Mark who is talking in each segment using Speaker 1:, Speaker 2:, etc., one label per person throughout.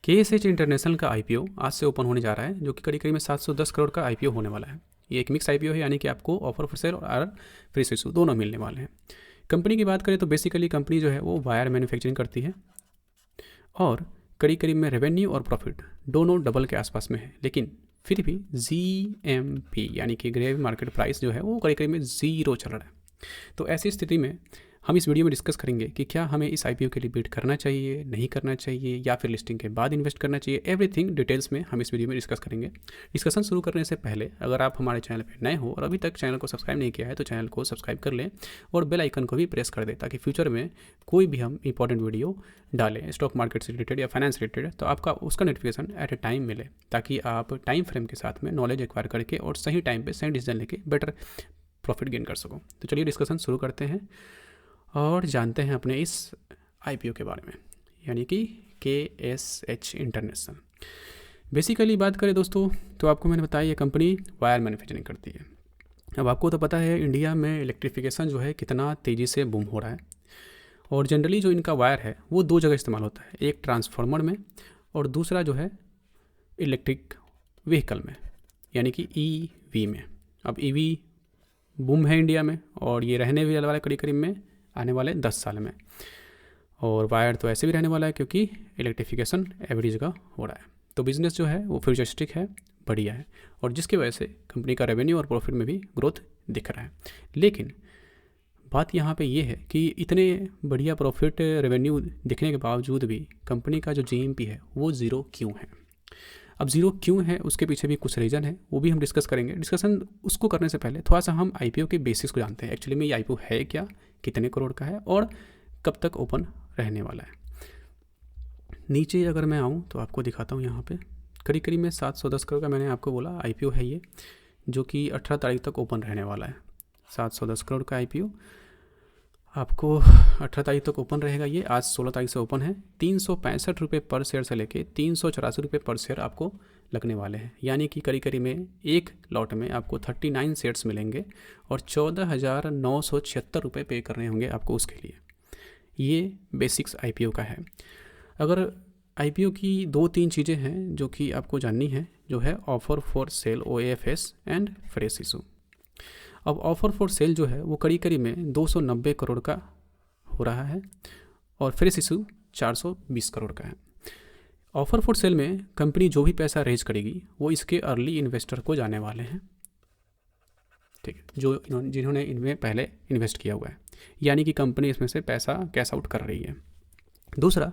Speaker 1: KSH international का IPO आज से ओपन होने जा रहा है, जो कि करीब करीब में 710 करोड़ का IPO होने वाला है। ये एक मिक्स IPO है, यानी कि आपको ऑफर फॉर सेल और फ्री इशू दोनों मिलने वाले हैं। कंपनी की बात करें तो बेसिकली कंपनी जो है वो वायर मैन्युफैक्चरिंग करती है और करीब करीब में रेवेन्यू और प्रॉफिट दोनों डबल के आसपास में है, लेकिन फिर भी GMP यानी कि ग्रेव मार्केट प्राइस जो है वो करीब करीब में 0 चल रहा है। तो ऐसी स्थिति में हम इस वीडियो में डिस्कस करेंगे कि क्या हमें इस IPO के लिए बिड करना चाहिए, नहीं करना चाहिए, या फिर लिस्टिंग के बाद इन्वेस्ट करना चाहिए। एवरीथिंग डिटेल्स में हम इस वीडियो में डिस्कस करेंगे। डिस्कशन शुरू करने से पहले अगर आप हमारे चैनल पर नए हो और अभी तक चैनल को सब्सक्राइब नहीं किया है तो चैनल को सब्सक्राइब कर लें और बेल आइकन को भी प्रेस कर दें, ताकि फ्यूचर में कोई भी हम इंपॉर्टेंट वीडियो डालें स्टॉक मार्केट से रिलेटेड या फाइनेंस रिलेटेड तो आपका उसका नोटिफिकेशन एट ए टाइम मिले, ताकि आप टाइम फ्रेम के साथ में नॉलेज एक्वायर करके और सही टाइम पर सही डिसीजन लेके बेटर प्रॉफिट गेन कर सको। तो चलिए डिस्कशन शुरू करते हैं और जानते हैं अपने इस IPO के बारे में, यानी कि KSH इंटरनेशनल। बेसिकली बात करें दोस्तों तो आपको मैंने बताया ये कंपनी वायर मैन्युफैक्चरिंग करती है। अब आपको तो पता है इंडिया में इलेक्ट्रिफिकेशन जो है कितना तेज़ी से बूम हो रहा है, और जनरली जो इनका वायर है वो 2 जगह इस्तेमाल होता है, एक ट्रांसफार्मर में और दूसरा जो है इलेक्ट्रिक व्हीकल में, यानी कि EV में। अब EV बूम है इंडिया में और ये रहने भी वाला करीब करीब में आने वाले 10 साल में, और वायर तो ऐसे भी रहने वाला है क्योंकि इलेक्ट्रिफिकेशन एवरी जगह हो रहा है। तो बिज़नेस जो है वो फ्यूचरिस्टिक है, बढ़िया है, और जिसकी वजह से कंपनी का रेवेन्यू और प्रॉफिट में भी ग्रोथ दिख रहा है। लेकिन बात यहाँ पे ये है कि इतने बढ़िया प्रॉफिट रेवेन्यू दिखने के बावजूद भी कंपनी का जो GMP है वो 0 क्यों है। अब 0 क्यों है उसके पीछे भी कुछ रीज़न है, वो भी हम डिस्कस करेंगे। डिस्कशन उसको करने से पहले थोड़ा सा हम IPO के बेसिक्स को जानते हैं। एक्चुअली में ये IPO है क्या, कितने करोड़ का है और कब तक ओपन रहने वाला है। नीचे अगर मैं आऊँ तो आपको दिखाता हूँ, यहाँ पे करीब करीब में 710 करोड़ का मैंने आपको बोला IPO है ये, जो कि 18 तारीख तक ओपन रहने वाला है। 710 करोड़ का IPO आपको 18 तारीख तक ओपन रहेगा। ये आज 16 तारीख से ओपन है। 365 रुपये पर शेयर से लेके 384 रुपये पर शेयर आपको लगने वाले हैं, यानी कि करीब करीब में एक लॉट में आपको 39 शेयर्स मिलेंगे और 14,976 रुपये पे करने होंगे आपको उसके लिए। ये बेसिक्स IPO का है। अगर IPO की 2-3 चीज़ें हैं जो कि आपको जाननी है, जो है offer for sale OFS and fresh issue. अब ऑफर फॉर सेल जो है वो करीब करीब में 290 करोड़ का हो रहा है और फ्रेश इशू 420 करोड़ का है। ऑफर फॉर सेल में कंपनी जो भी पैसा रेज करेगी वो इसके अर्ली इन्वेस्टर को जाने वाले हैं, ठीक है, जो जिन्होंने इनमें पहले इन्वेस्ट किया हुआ है, यानी कि कंपनी इसमें से पैसा कैश आउट कर रही है। दूसरा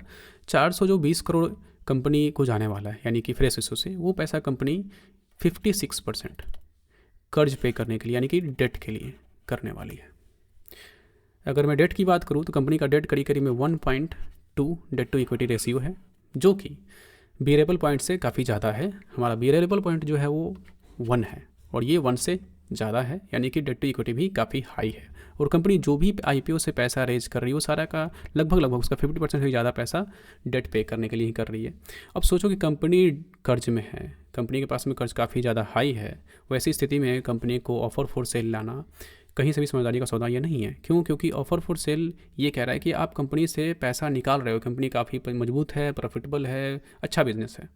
Speaker 1: 420 करोड़ कंपनी को जाने वाला है, यानी कि फ्रेश इशू से वो पैसा कंपनी 56% कर्ज पे करने के लिए, यानी कि डेट के लिए करने वाली है। अगर मैं डेट की बात करूँ तो कंपनी का डेट करीब करीब में 1.2 डेट टू इक्विटी रेशियो है, जो कि बियरेबल पॉइंट से काफ़ी ज़्यादा है। हमारा बियरेबल पॉइंट जो है वो 1 है और ये 1 से ज़्यादा है, यानी कि डेट टू इक्विटी भी काफ़ी हाई है। और कंपनी जो भी IPO से पैसा रेज कर रही है वो सारा का लगभग उसका 50% से ज़्यादा पैसा डेट पे करने के लिए ही कर रही है। अब सोचो कि कंपनी कर्ज में है, कंपनी के पास में कर्ज काफ़ी ज़्यादा हाई है, वैसी स्थिति में कंपनी को ऑफर फॉर सेल लाना कहीं से भी समझदारी का सौदा ये नहीं है। क्यों? क्योंकि ऑफर फॉर सेल ये कह रहा है कि आप कंपनी से पैसा निकाल रहे हो, कंपनी काफ़ी मजबूत है, प्रॉफिटेबल है, अच्छा बिजनेस है।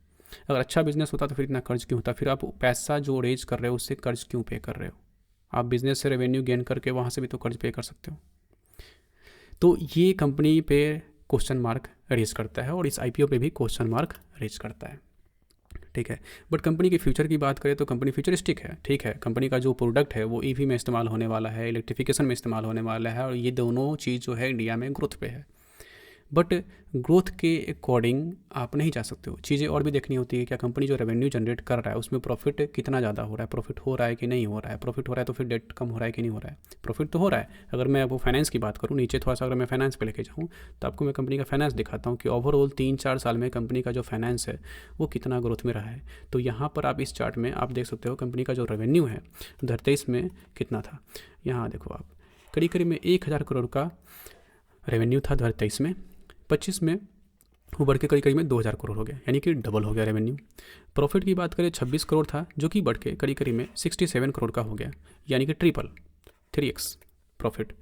Speaker 1: अगर अच्छा बिजनेस होता तो फिर इतना कर्ज क्यों होता, फिर आप पैसा जो रेज कर रहे हो उससे कर्ज क्यों पे कर रहे हो। आप बिजनेस से रेवेन्यू गेन करके वहाँ से भी तो कर्ज पे कर सकते हो। तो ये कंपनी पे क्वेश्चन मार्क रेज करता है और इस IPO पे भी क्वेश्चन मार्क रेज करता है, ठीक है। बट कंपनी के फ्यूचर की बात करें तो कंपनी फ्यूचरिस्टिक है, ठीक है। कंपनी का जो प्रोडक्ट है वो EV में इस्तेमाल होने वाला है, इलेक्ट्रिफिकेशन में इस्तेमाल होने वाला है, और ये दोनों चीज़ जो है इंडिया में ग्रोथ पे है। बट ग्रोथ के अकॉर्डिंग आप नहीं जा सकते हो, चीज़ें और भी देखनी होती है। क्या कंपनी जो रेवेन्यू जनरेट कर रहा है उसमें प्रॉफिट कितना ज़्यादा हो रहा है, प्रॉफिट हो रहा है कि नहीं हो रहा है, प्रॉफिट हो रहा है तो फिर डेट कम हो रहा है कि नहीं हो रहा है, प्रॉफिट तो हो रहा है। अगर मैं वो फाइनेंस की बात करूँ नीचे थोड़ा सा, अगर मैं फाइनेंस पे लेके जाऊँ तो आपको मैं कंपनी का फाइनेंस दिखाता हूँ कि ओवरऑल 3-4 साल में कंपनी का जो फाइनेंस है वो कितना ग्रोथ में रहा है। तो यहाँ पर आप इस चार्ट में आप देख सकते हो कंपनी का जो रेवेन्यू है 2023 में कितना था। यहाँ देखो आप करीब करीब में 1000 करोड़ का रेवेन्यू था 2023 में, 25 में वो बढ़ के करीब करीब में 2000 करोड़ हो गया, यानी कि डबल हो गया रेवेन्यू। प्रॉफिट की बात करें 26 करोड़ था, जो कि बढ़ के करीब करीब में 67 करोड़ का हो गया, यानी कि 3x प्रॉफिट।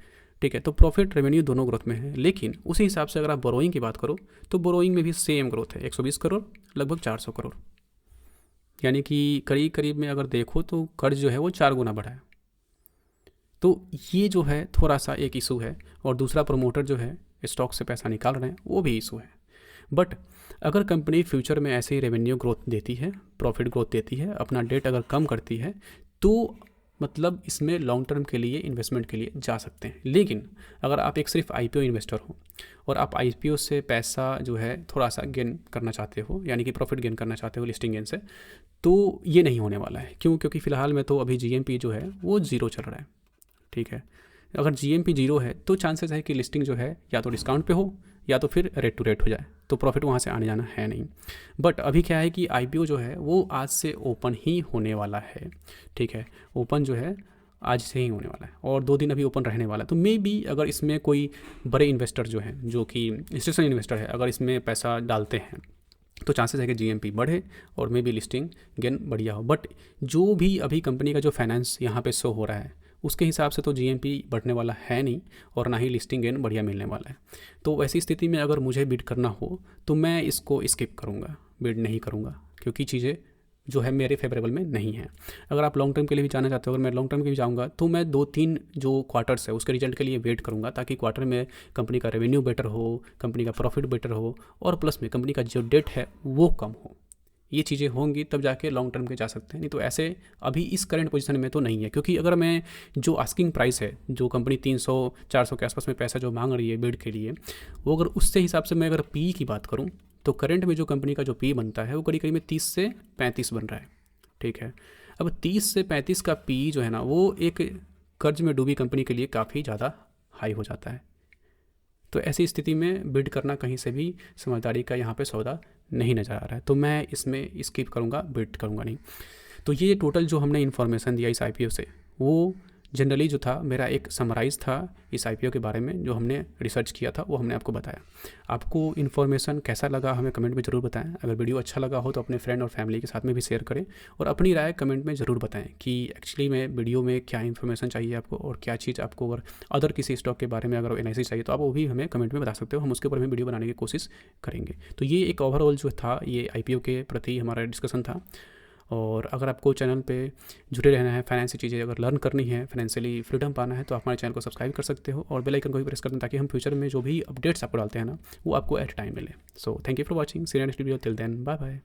Speaker 1: ठीक है। तो प्रॉफिट रेवेन्यू दोनों ग्रोथ में है, लेकिन उसी हिसाब से अगर आप बोरोइंग की बात करो तो बोरोइंग में भी सेम ग्रोथ है, 120 करोड़ लगभग 400 करोड़, यानी कि करीब करीब में अगर देखो तो कर्ज जो है वो 4 गुना बढ़ा है। तो ये जो है थोड़ा सा एक इशू है। और दूसरा, प्रमोटर जो है स्टॉक से पैसा निकाल रहे हैं, वो भी इशू है। बट अगर कंपनी फ्यूचर में ऐसे ही रेवेन्यू ग्रोथ देती है, प्रॉफिट ग्रोथ देती है, अपना डेट अगर कम करती है, तो मतलब इसमें लॉन्ग टर्म के लिए, इन्वेस्टमेंट के लिए जा सकते हैं। लेकिन अगर आप एक सिर्फ आईपीओ इन्वेस्टर हो और आप आईपीओ से पैसा जो है थोड़ा सा गेन करना चाहते हो, यानी कि प्रॉफिट गेन करना चाहते हो लिस्टिंग गेन से, तो ये नहीं होने वाला है। क्यों? क्योंकि फ़िलहाल में तो अभी जीएमपी जो है वो ज़ीरो चल रहा है, ठीक है। अगर जीएमपी जीरो है तो चांसेस है कि लिस्टिंग जो है या तो डिस्काउंट पे हो या तो फिर रेट टू रेट हो जाए, तो प्रॉफिट वहाँ से आने जाना है नहीं। बट अभी क्या है कि आईपीओ जो है वो आज से ओपन ही होने वाला है, ठीक है। ओपन जो है आज से ही होने वाला है और 2 दिन अभी ओपन रहने वाला है। तो मे बी अगर इसमें कोई बड़े इन्वेस्टर जो हैं, जो कि इंस्टीट्यूशनल इन्वेस्टर है, अगर इसमें पैसा डालते हैं तो चांसेस है कि जीएमपी बढ़े और मे बी लिस्टिंग गेन बढ़िया हो। बट जो भी अभी कंपनी का जो फाइनेंस यहाँ पे शो हो रहा है उसके हिसाब से तो जीएमपी बढ़ने वाला है नहीं और ना ही लिस्टिंग गेन बढ़िया मिलने वाला है। तो ऐसी स्थिति में अगर मुझे बिड करना हो तो मैं इसको स्किप करूँगा, बिड नहीं करूँगा, क्योंकि चीज़ें जो है मेरे फेवरेबल में नहीं है। अगर आप लॉन्ग टर्म के लिए भी जाना चाहते हो, अगर मैं लॉन्ग टर्म के लिए जाऊँगा तो मैं 2-3 जो क्वार्टर्स है उसके रिजल्ट के लिए वेट करूँगा, ताकि क्वार्टर में कंपनी का रेवेन्यू बेटर हो, कंपनी का प्रॉफिट बेटर हो और प्लस में कंपनी का जो डेट है वो कम हो। ये चीज़ें होंगी तब जाके लॉन्ग टर्म के जा सकते हैं, नहीं तो ऐसे अभी इस करंट पोजीशन में तो नहीं है। क्योंकि अगर मैं जो आस्किंग प्राइस है, जो कंपनी 300-400 के आसपास में पैसा जो मांग रही है बिड के लिए, वो अगर उससे हिसाब से मैं अगर पी की बात करूँ तो करंट में जो कंपनी का जो पी बनता है वो करीब करीब में 30 से 35 बन रहा है, ठीक है। अब 30 से 35 का पी जो है ना वो एक कर्ज में डूबी कंपनी के लिए काफ़ी ज़्यादा हाई हो जाता है। तो ऐसी स्थिति में बिड करना कहीं से भी समझदारी का यहाँ पे सौदा नहीं नज़र आ रहा है, तो मैं इसमें स्किप करूँगा, बिड करूँगा नहीं। तो ये टोटल जो हमने इन्फॉर्मेशन दिया इस आईपीओ से, वो जनरली जो था मेरा एक समराइज़ था इस आईपीओ के बारे में, जो हमने रिसर्च किया था वो हमने आपको बताया। आपको इन्फॉर्मेशन कैसा लगा हमें कमेंट में ज़रूर बताएं। अगर वीडियो अच्छा लगा हो तो अपने फ्रेंड और फैमिली के साथ में भी शेयर करें और अपनी राय कमेंट में ज़रूर बताएं कि एक्चुअली में वीडियो में क्या इन्फॉर्मेशन चाहिए आपको और क्या चीज़ आपको, अगर अदर किसी स्टॉक के बारे में अगर एनालिसिस चाहिए तो आप वो भी हमें कमेंट में बता सकते हो, हम उसके ऊपर में वीडियो बनाने की कोशिश करेंगे। तो ये एक ओवरऑल जो था ये आईपीओ के प्रति हमारा डिस्कशन था। और अगर आपको चैनल पे जुड़े रहना है, फाइनेंस की चीज़ें अगर लर्न करनी है, फाइनेंशियली फ्रीडम पाना है, तो आप हमारे चैनल को सब्सक्राइब कर सकते हो और बेल आइकन को भी प्रेस कर दें, ताकि हम फ्यूचर में जो भी अपडेट्स आपको डालते हैं ना वो आपको एट टाइम मिले। So thank you for watching, see you next video, till then bye bye.